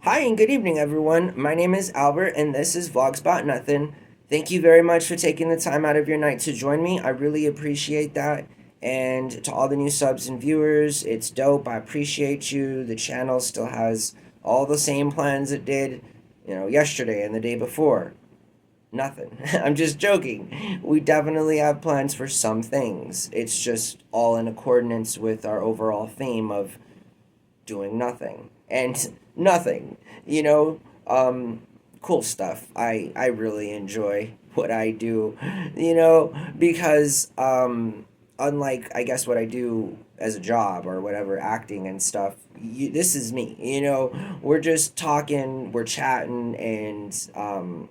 Hi and good evening, everyone. My name is Albert, and this is VlogsBoutNothin. Thank you very much for taking the time out of your night to join me. I really appreciate that. And to all the new subs and viewers, it's dope. I appreciate you. The channel still has all the same plans it did, yesterday and the day before. Nothing. I'm just joking. We definitely have plans for some things. It's just all in accordance with our overall theme of doing nothing and nothing you know um cool stuff. I really enjoy what I do, because unlike, I guess, what I do as a job or whatever, acting and stuff, this is me. We're just talking, we're chatting, and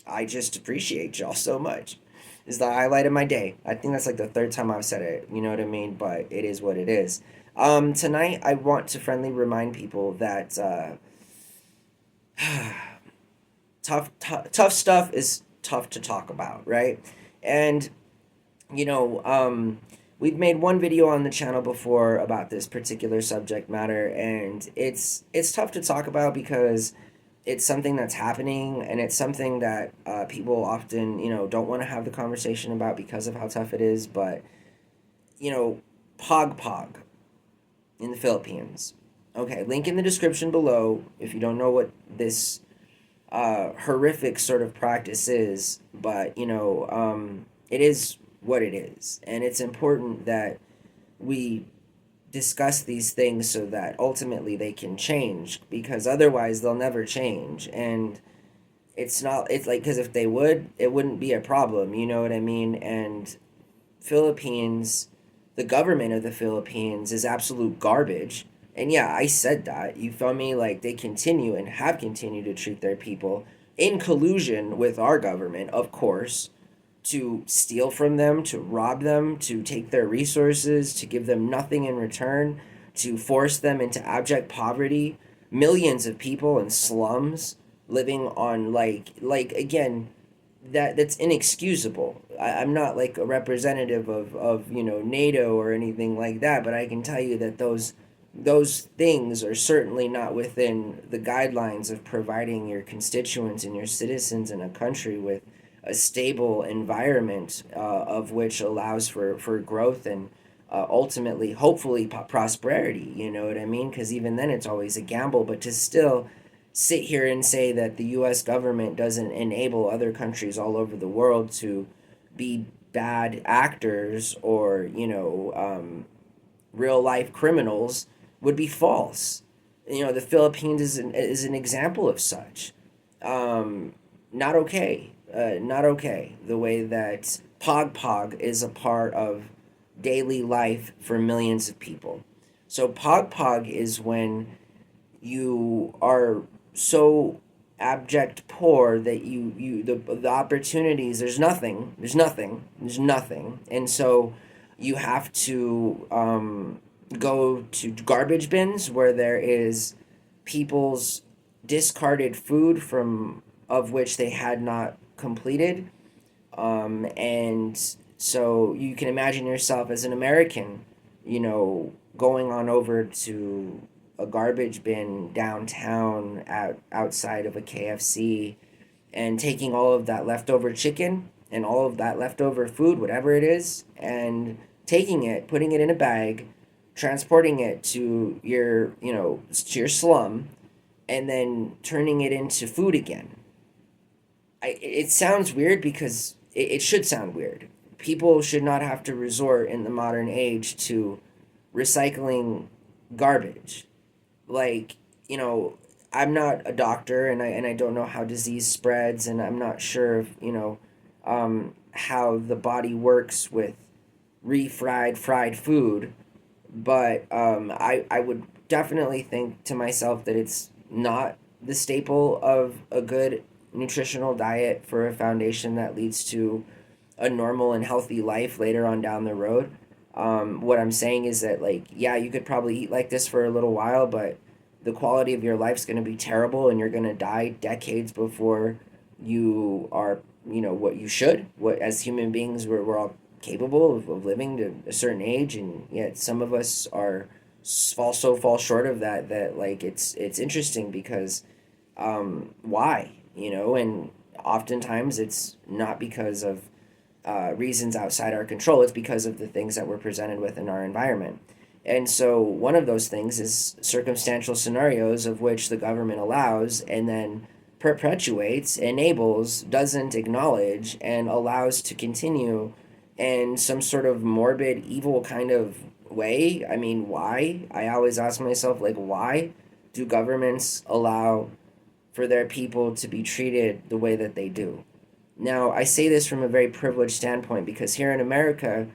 I just appreciate y'all so much. It's the highlight of my day. I think that's like the third time I've said it. You know what I mean? But it is what it is. Tonight, I want to friendly remind people that tough stuff is tough to talk about, right? And you know, um, we've made one video on the channel before about this particular subject matter, and it's tough to talk about because it's something that's happening, and it's something that people often, don't want to have the conversation about because of how tough it is. But you know, Pag Pag in the Philippines. Okay, link in the description below if you don't know what this horrific sort of practice is. But it is what it is, and it's important that we discuss these things so that ultimately they can change, because otherwise they'll never change. And it's like, because if they would, it wouldn't be a problem, you know what I mean? And Philippines, the government of the Philippines is absolute garbage. And yeah, I said that. You feel me? Like, they continue and have continued to treat their people in collusion with our government, of course, to steal from them, to rob them, to take their resources, to give them nothing in return, to force them into abject poverty. Millions of people in slums living on, like again, that's inexcusable. I'm not like a representative of NATO or anything like that, but I can tell you that those things are certainly not within the guidelines of providing your constituents and your citizens in a country with a stable environment, of which allows for growth and ultimately, hopefully, prosperity. You know what I mean? Because even then, it's always a gamble. But to still sit here and say that the U.S. government doesn't enable other countries all over the world to be bad actors or real life criminals would be false. The Philippines is an example of such. Um, Not okay. Not okay. The way that Pag Pag is a part of daily life for millions of people. So Pag Pag is when you are so abject poor that the opportunities, there's nothing, and so you have to go to garbage bins where there is people's discarded food from of which they had not completed. And so you can imagine yourself as an American, going on over to a garbage bin downtown outside of a KFC, and taking all of that leftover chicken and all of that leftover food, whatever it is, and taking it, putting it in a bag, transporting it to your slum, and then turning it into food again. It sounds weird because it should sound weird. People should not have to resort in the modern age to recycling garbage. Like, I'm not a doctor, and I don't know how disease spreads, and I'm not sure if, how the body works with fried food. But I would definitely think to myself that it's not the staple of a good nutritional diet for a foundation that leads to a normal and healthy life later on down the road. What I'm saying is that, like, yeah, you could probably eat like this for a little while, but the quality of your life's going to be terrible, and you're going to die decades before you are, what you should. What, as human beings, we're all capable of living to a certain age, and yet some of us are fall short of that, that like it's interesting because why, and oftentimes it's not because of reasons outside our control. It's because of the things that we're presented with in our environment. And so one of those things is circumstantial scenarios of which the government allows and then perpetuates, enables, doesn't acknowledge, and allows to continue in some sort of morbid, evil kind of way. I mean, why? I always ask myself, like, why do governments allow for their people to be treated the way that they do? Now, I say this from a very privileged standpoint because here in America,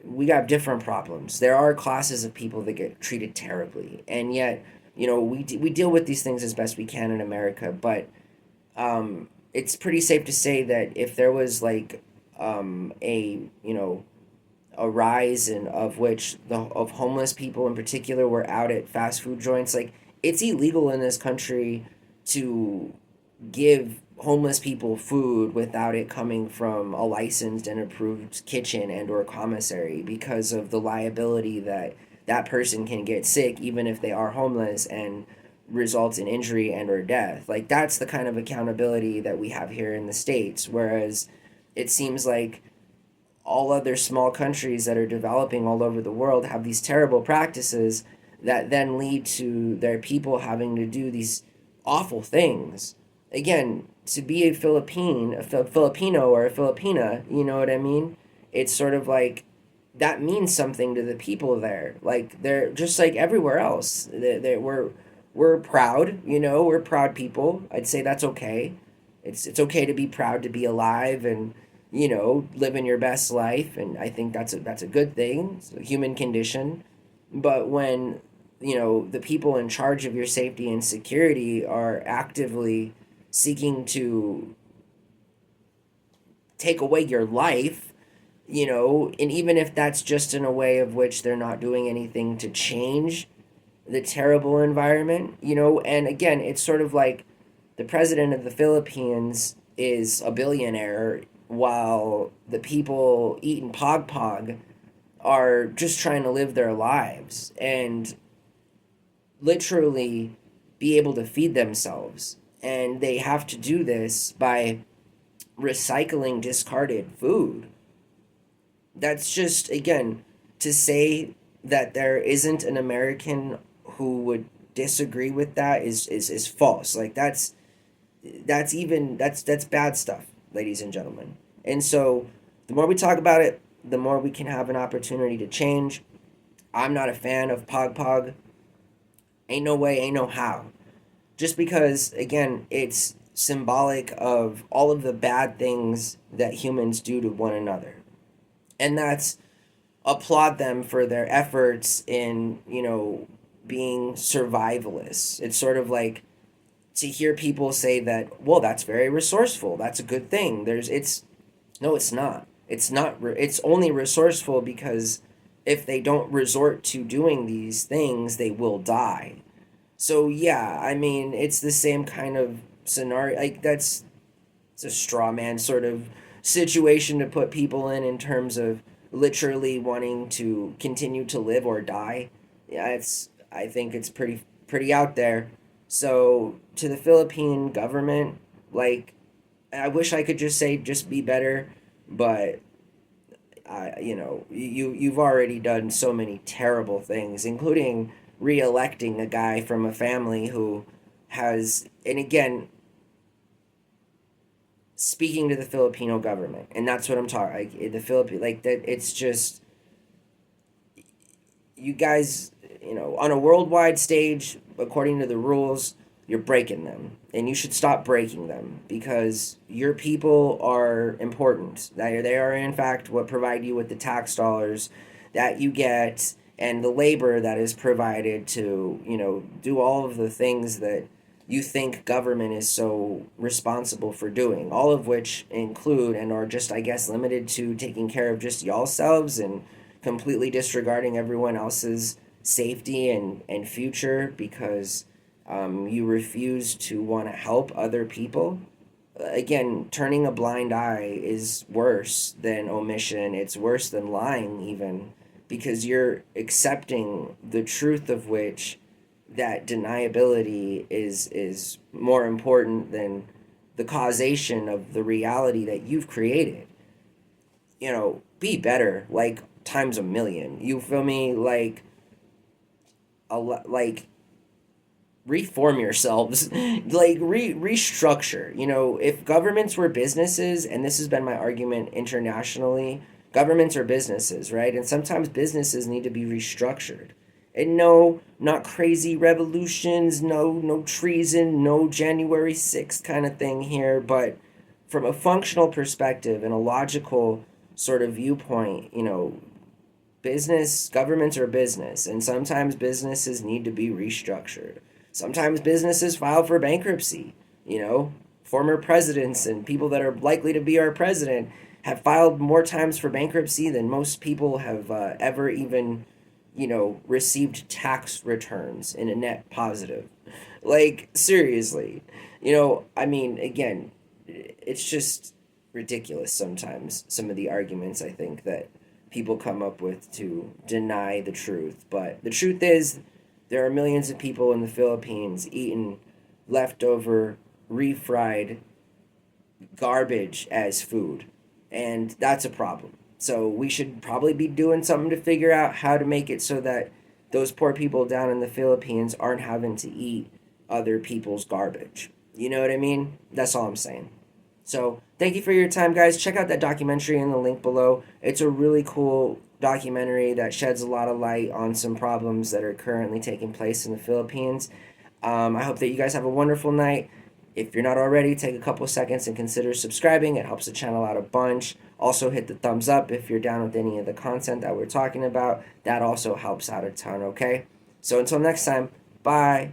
we got different problems. There are classes of people that get treated terribly, and yet, we deal with these things as best we can in America. But it's pretty safe to say that if there was like a rise in of which the of homeless people in particular were out at fast food joints, like it's illegal in this country to give homeless people food without it coming from a licensed and approved kitchen and or commissary, because of the liability that that person can get sick even if they are homeless and results in injury and or death. Like that's the kind of accountability that we have here in the States, whereas it seems like all other small countries that are developing all over the world have these terrible practices that then lead to their people having to do these awful things. Again, to be a Filipino or a Filipina, you know what I mean? It's sort of like that means something to the people there. Like they're just like everywhere else. We're proud, we're proud people. I'd say that's okay. It's okay to be proud to be alive and living your best life, and I think that's a good thing. It's a human condition. But when the people in charge of your safety and security are actively seeking to take away your life, and even if that's just in a way of which they're not doing anything to change the terrible environment, and again, it's sort of like the president of the Philippines is a billionaire while the people eating Pag Pag are just trying to live their lives and literally be able to feed themselves. And they have to do this by recycling discarded food. That's just, again, to say that there isn't an American who would disagree with that is false. Like that's bad stuff, ladies and gentlemen. And so the more we talk about it, the more we can have an opportunity to change. I'm not a fan of Pag Pag. Ain't no way, ain't no how. Just because, again, it's symbolic of all of the bad things that humans do to one another. And that's applaud them for their efforts in, being survivalists. It's sort of like to hear people say that, well, that's very resourceful. That's a good thing. No, it's not. It's not. It's only resourceful because if they don't resort to doing these things, they will die. So yeah, I mean, it's the same kind of scenario. Like it's a straw man sort of situation to put people in terms of literally wanting to continue to live or die. Yeah, I think it's pretty out there. So to the Philippine government, like I wish I could just say just be better, but you've already done so many terrible things, including re-electing a guy from a family who has, and again, speaking to the Filipino government, and that's what I'm talking. Like the Philippine, like that, it's just you guys, on a worldwide stage, according to the rules, you're breaking them, and you should stop breaking them because your people are important. They are in fact what provide you with the tax dollars that you get and the labor that is provided to do all of the things that you think government is so responsible for doing, all of which include and are just, I guess, limited to taking care of just y'all selves and completely disregarding everyone else's safety and future because you refuse to want to help other people. Again, turning a blind eye is worse than omission. It's worse than lying, even. because you're accepting the truth of which that deniability is more important than the causation of the reality that you've created. Be better, like times a million. You feel me? Like like reform yourselves, like restructure. If governments were businesses, and this has been my argument internationally, governments are businesses, right? And sometimes businesses need to be restructured. And no, not crazy revolutions, no treason, no January 6th kind of thing here, but from a functional perspective and a logical sort of viewpoint, governments are business, and sometimes businesses need to be restructured. Sometimes businesses file for bankruptcy. Former presidents and people that are likely to be our president have filed more times for bankruptcy than most people have ever even, received tax returns in a net positive. Like, seriously. I mean, again, it's just ridiculous sometimes, some of the arguments I think that people come up with to deny the truth. But the truth is, there are millions of people in the Philippines eating leftover, refried garbage as food. And that's a problem. So we should probably be doing something to figure out how to make it so that those poor people down in the Philippines aren't having to eat other people's garbage. You know what I mean? That's all I'm saying. So thank you for your time, guys. Check out that documentary in the link below. It's a really cool documentary that sheds a lot of light on some problems that are currently taking place in the Philippines. I hope that you guys have a wonderful night. If you're not already, take a couple seconds and consider subscribing. It helps the channel out a bunch. Also, hit the thumbs up if you're down with any of the content that we're talking about. That also helps out a ton, okay? So until next time, bye.